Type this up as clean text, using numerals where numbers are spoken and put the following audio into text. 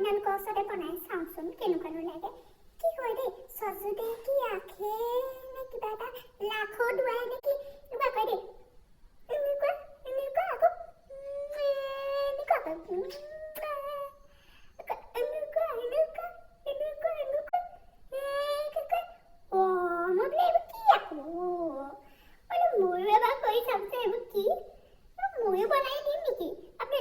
আপোনালোকৰ ওচৰতে বনাই চাওঁচোন কেনেকুৱানো লাগে কি কয় দেই সজুদে কি আখে নে কিবা এটা লাখো দুৱাই নেকি এনেকুৱা কয় দেই এনেকুৱা আকৌ